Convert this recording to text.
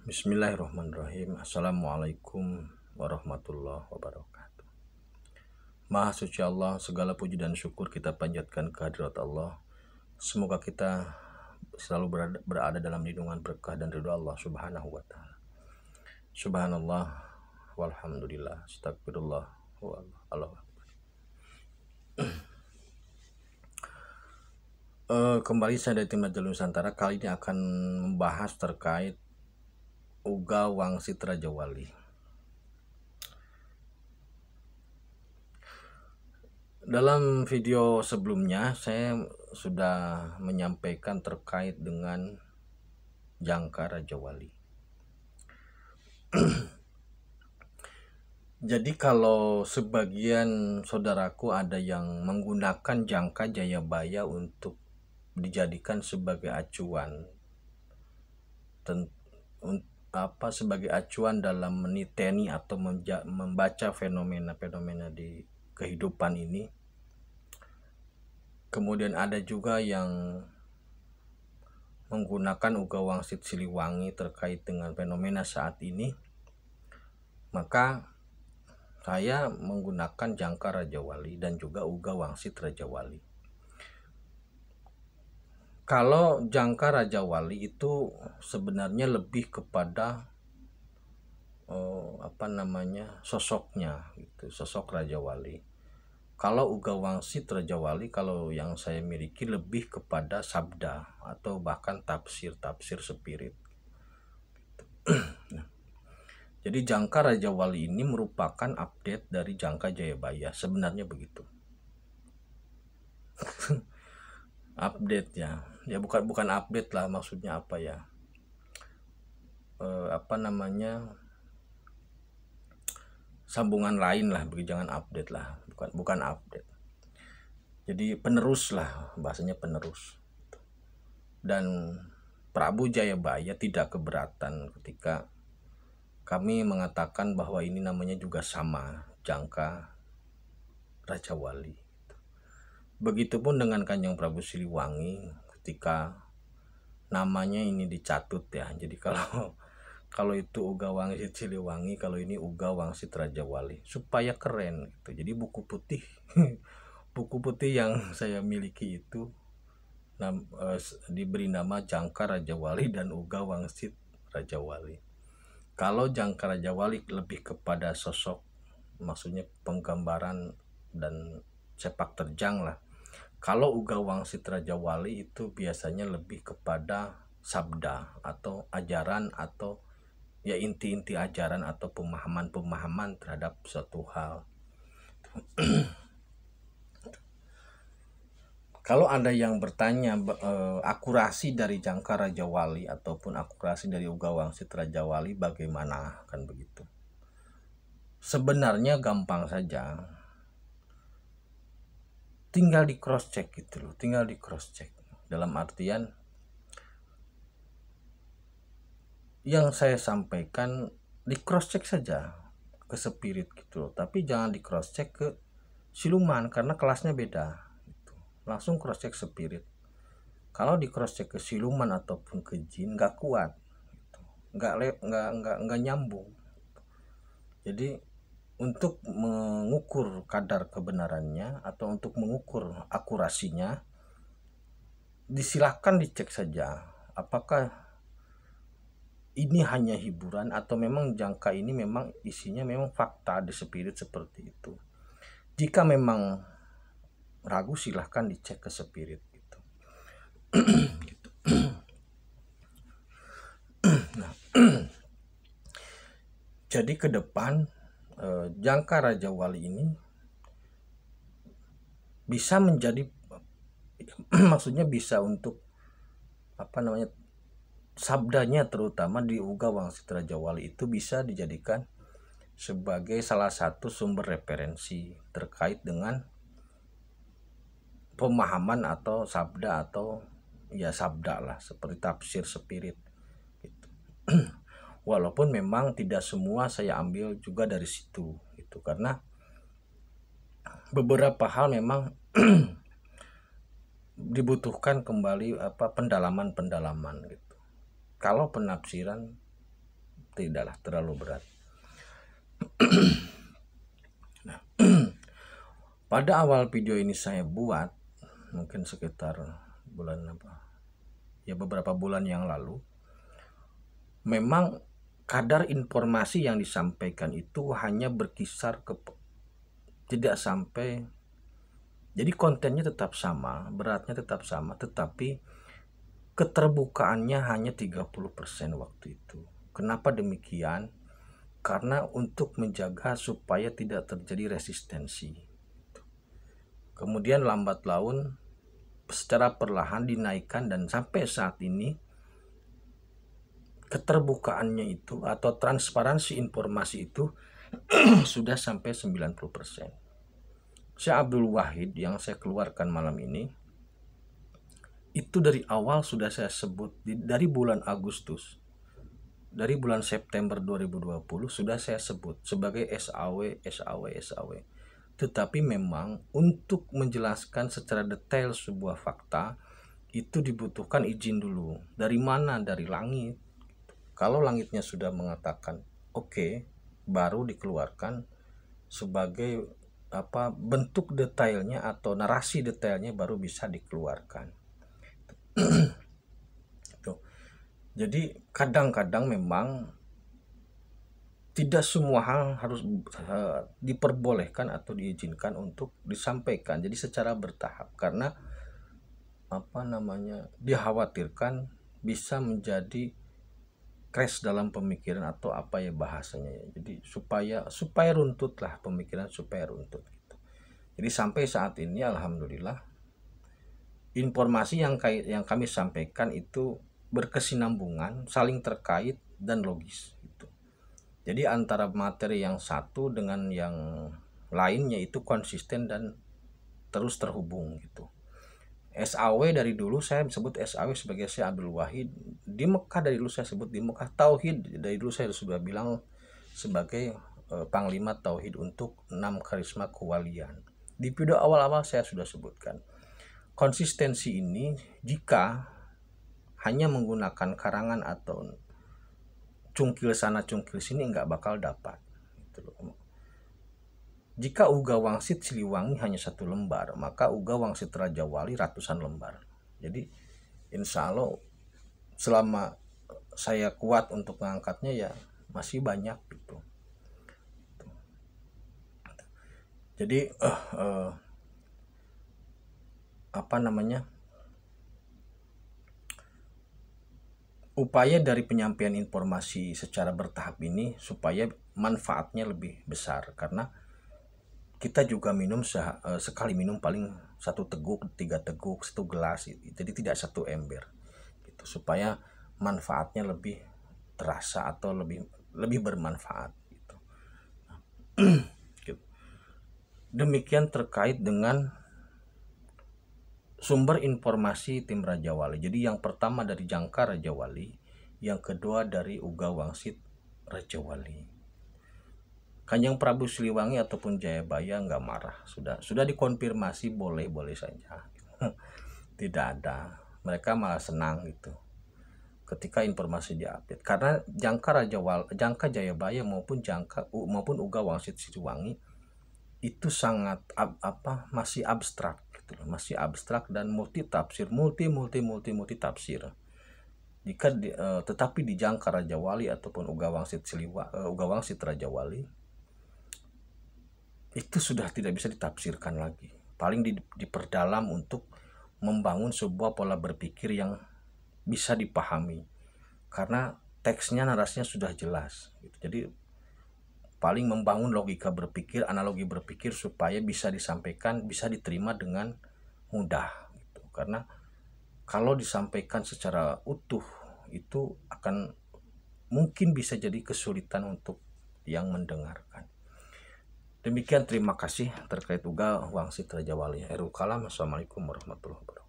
Bismillahirrahmanirrahim. Assalamualaikum warahmatullahi wabarakatuh. Maha suci Allah, segala puji dan syukur kita panjatkan kehadirat Allah. Semoga kita selalu berada dalam lindungan berkah dan ridho Allah subhanahu wa ta'ala. Subhanallah walhamdulillah, astagfirullah Allah. Kembali saya dari tim Majalah Nusantara. Kali ini akan membahas terkait Uga Wangsit Raja Wali. Dalam video sebelumnya saya sudah menyampaikan terkait dengan jangka Raja Wali. Jadi kalau sebagian saudaraku ada yang menggunakan jangka Jayabaya untuk dijadikan sebagai acuan sebagai acuan dalam meniteni atau membaca fenomena-fenomena di kehidupan ini. Kemudian ada juga yang menggunakan Uga Wangsit Siliwangi terkait dengan fenomena saat ini. Maka saya menggunakan jangka Raja Wali dan juga Uga Wangsit Raja Wali. Kalau jangka Raja Wali itu sebenarnya lebih kepada sosoknya gitu, sosok Raja Wali. Kalau Uga Wangsit Raja Wali, kalau yang saya miliki lebih kepada sabda atau bahkan tafsir spirit. Jadi jangka Raja Wali ini merupakan update dari jangka Jayabaya, sebenarnya begitu. Update ya bukan update lah, maksudnya apa ya, sambungan lain lah, jangan update lah, bukan update. Jadi penerus lah, bahasanya penerus. Dan Prabu Jayabaya tidak keberatan ketika kami mengatakan bahwa ini namanya juga sama, jangka Raja Wali. Begitupun dengan Kanjeng Prabu Siliwangi, ketika namanya ini dicatut ya. Jadi kalau itu Uga Wangsit Siliwangi, kalau ini Uga Wangsit Raja Wali, supaya keren gitu. Jadi buku putih yang saya miliki itu diberi nama Jangka Raja Wali dan Uga Wangsit Raja Wali. Kalau Jangka Raja Wali lebih kepada sosok, maksudnya penggambaran dan sepak terjang lah. Kalau Uga Wangsit Raja Wali itu biasanya lebih kepada sabda atau ajaran, atau ya inti-inti ajaran atau pemahaman terhadap suatu hal. Kalau ada yang bertanya akurasi dari jangka Raja Wali ataupun akurasi dari Uga Wangsit Raja Wali bagaimana, kan begitu. Sebenarnya gampang saja, tinggal di cross check gitu loh, tinggal di cross check. Dalam artian yang saya sampaikan di cross check saja ke spirit gitu loh, tapi jangan di cross check ke siluman karena kelasnya beda. Langsung cross check spirit. Kalau di cross check ke siluman ataupun ke jin nggak kuat, nggak nyambung. Jadi untuk mengukur kadar kebenarannya atau untuk mengukur akurasinya, disilahkan dicek saja apakah ini hanya hiburan atau memang jangka ini memang isinya memang fakta di spirit seperti itu. Jika memang ragu, silahkan dicek ke spirit gitu. Gitu. Nah, jadi ke depan jangka Raja Wali ini bisa menjadi maksudnya bisa untuk sabdanya, terutama di Uga Wangsit Raja Wali itu bisa dijadikan sebagai salah satu sumber referensi terkait dengan pemahaman atau sabda, atau ya sabda lah, seperti tafsir spirit gitu. Walaupun memang tidak semua saya ambil juga dari situ gitu, karena beberapa hal memang dibutuhkan kembali pendalaman gitu. Kalau penafsiran tidaklah terlalu berat. Nah, pada awal video ini saya buat mungkin sekitar bulan beberapa bulan yang lalu, memang kadar informasi yang disampaikan itu hanya berkisar tidak sampai, jadi kontennya tetap sama, beratnya tetap sama, tetapi keterbukaannya hanya 30% waktu itu. Kenapa demikian? Karena untuk menjaga supaya tidak terjadi resistensi. Kemudian lambat laun secara perlahan dinaikkan, dan sampai saat ini keterbukaannya itu atau transparansi informasi itu sudah sampai 90%. Syekh Abdul Wahid yang saya keluarkan malam ini itu dari awal sudah saya sebut, dari bulan Agustus, dari bulan September 2020 sudah saya sebut sebagai SAW. Tetapi memang untuk menjelaskan secara detail sebuah fakta itu dibutuhkan izin dulu. Dari mana? Dari langit. Kalau langitnya sudah mengatakan oke, baru dikeluarkan sebagai bentuk detailnya atau narasi detailnya baru bisa dikeluarkan. Jadi kadang-kadang memang tidak semua hal harus diperbolehkan atau diizinkan untuk disampaikan. Jadi secara bertahap, karena dikhawatirkan bisa menjadi crash dalam pemikiran atau bahasanya ya. Jadi supaya runtut lah pemikiran, supaya runtut gitu. Jadi sampai saat ini alhamdulillah informasi yang kami sampaikan itu berkesinambungan, saling terkait dan logis gitu. Jadi antara materi yang satu dengan yang lainnya itu konsisten dan terus terhubung gitu. SAW dari dulu saya sebut SAW sebagai Syekh Abdul Wahid. Di Mekah dari dulu saya sebut di Mekah. Tauhid dari dulu saya sudah bilang sebagai Panglima Tauhid untuk 6 karisma kewalian. Di video awal-awal saya sudah sebutkan. Konsistensi ini jika hanya menggunakan karangan atau cungkil sana cungkil sini nggak bakal dapat gitu loh. Jika Uga Wangsit Siliwangi hanya 1 lembar, maka Uga Wangsit Raja Wali ratusan lembar. Jadi insya Allah selama saya kuat untuk mengangkatnya ya masih banyak gitu. Jadi upaya dari penyampaian informasi secara bertahap ini supaya manfaatnya lebih besar, karena kita juga minum sekali minum paling 1 teguk, 3 teguk, 1 gelas, jadi tidak 1 ember gitu, supaya manfaatnya lebih terasa atau lebih bermanfaat gitu. Demikian terkait dengan sumber informasi tim Raja Wali. Jadi yang pertama dari Jangka Raja Wali, yang kedua dari Uga Wangsit Raja Wali. Kanjeng Prabu Siliwangi ataupun Jayabaya nggak marah, sudah dikonfirmasi boleh-boleh saja. Tidak ada, mereka malah senang gitu ketika informasi diupdate, karena Jangka Jayabaya maupun Uga Wangsit Siliwangi itu sangat masih abstrak gitu, masih abstrak dan multi tafsir, multi tafsir. Tetapi di Jangka Raja Wali ataupun Uga Wangsit Raja Wali itu sudah tidak bisa ditafsirkan lagi, paling diperdalam untuk membangun sebuah pola berpikir yang bisa dipahami, karena teksnya, narasinya sudah jelas gitu. Jadi paling membangun logika berpikir, analogi berpikir supaya bisa disampaikan, bisa diterima dengan mudah gitu. Karena kalau disampaikan secara utuh itu akan mungkin bisa jadi kesulitan untuk yang mendengarkan. Demikian, terima kasih terkait Uga Wangsit Raja Wali. Akhirul kalam, assalamualaikum warahmatullahi wabarakatuh.